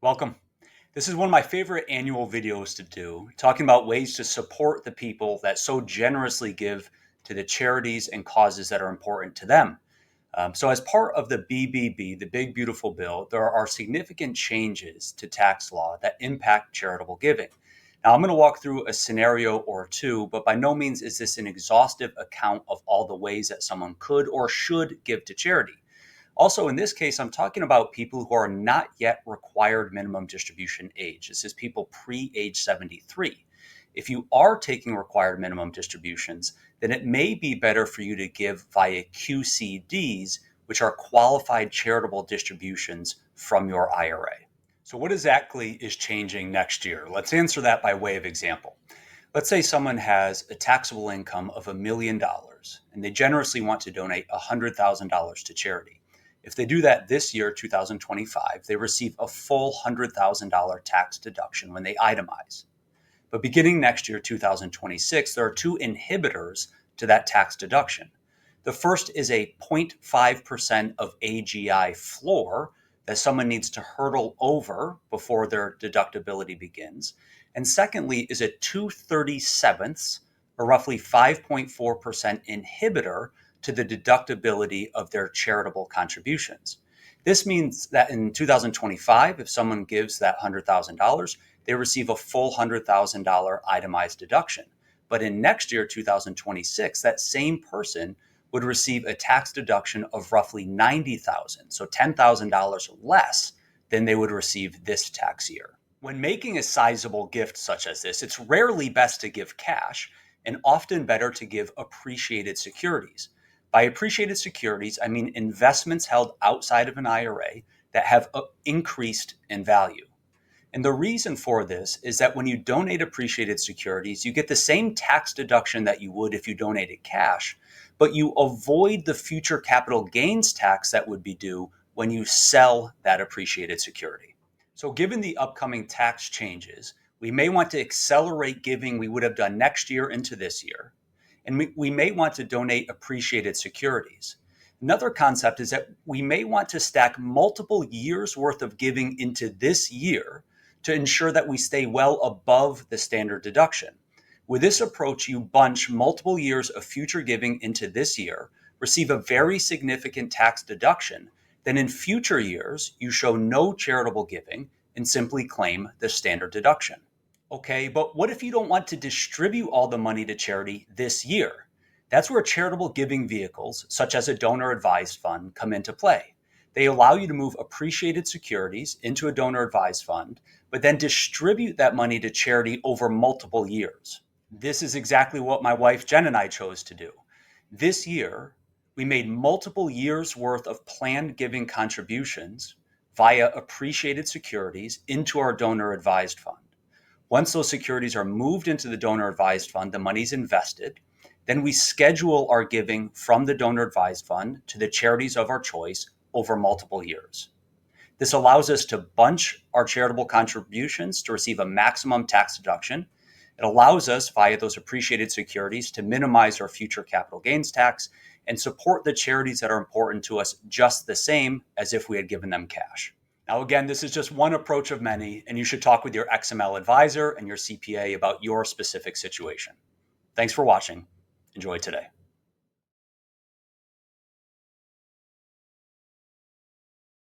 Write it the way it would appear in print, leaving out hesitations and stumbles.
Welcome. This is one of my favorite annual videos to do, talking about ways to support the people that so generously give to the charities and causes that are important to them. So, as part of the BBB, the Big Beautiful Bill, there are significant changes to tax law that impact charitable giving. Now, I'm going to walk through a scenario or two, but by no means is this an exhaustive account of all the ways that someone could or should give to charity. Also, in this case, I'm talking about people who are not yet required minimum distribution age. This is people pre-age 73. If you are taking required minimum distributions, then it may be better for you to give via QCDs, which are qualified charitable distributions from your IRA. So what exactly is changing next year? Let's answer that by way of example. Let's say someone has a taxable income of $1 million and they generously want to donate $100,000 to charity. If they do that this year, 2025, they receive a full $100,000 tax deduction when they itemize. But beginning next year, 2026, there are two inhibitors to that tax deduction. The first is a 0.5% of AGI floor that someone needs to hurdle over before their deductibility begins. And secondly is a 2/37, or roughly 5.4% inhibitor to the deductibility of their charitable contributions. This means that in 2025, if someone gives that $100,000, they receive a full $100,000 itemized deduction. But in next year, 2026, that same person would receive a tax deduction of roughly $90,000, so $10,000 less than they would receive this tax year. When making a sizable gift such as this, it's rarely best to give cash and often better to give appreciated securities. By appreciated securities, I mean investments held outside of an IRA that have increased in value. And the reason for this is that when you donate appreciated securities, you get the same tax deduction that you would if you donated cash, but you avoid the future capital gains tax that would be due when you sell that appreciated security. So given the upcoming tax changes, we may want to accelerate giving we would have done next year into this year. And we may want to donate appreciated securities. Another concept is that we may want to stack multiple years worth of giving into this year to ensure that we stay well above the standard deduction. With this approach, you bunch multiple years of future giving into this year, receive a very significant tax deduction, then in future years, you show no charitable giving and simply claim the standard deduction. Okay, but what if you don't want to distribute all the money to charity this year? That's where charitable giving vehicles, such as a donor advised fund, come into play. They allow you to move appreciated securities into a donor advised fund, but then distribute that money to charity over multiple years. This is exactly what my wife Jen and I chose to do. This year, we made multiple years worth of planned giving contributions via appreciated securities into our donor advised fund. Once those securities are moved into the donor advised fund, the money's invested. Then we schedule our giving from the donor advised fund to the charities of our choice over multiple years. This allows us to bunch our charitable contributions to receive a maximum tax deduction. It allows us, via those appreciated securities, to minimize our future capital gains tax and support the charities that are important to us just the same as if we had given them cash. Now, again, this is just one approach of many, and you should talk with your XML advisor and your CPA about your specific situation. Thanks for watching. Enjoy today.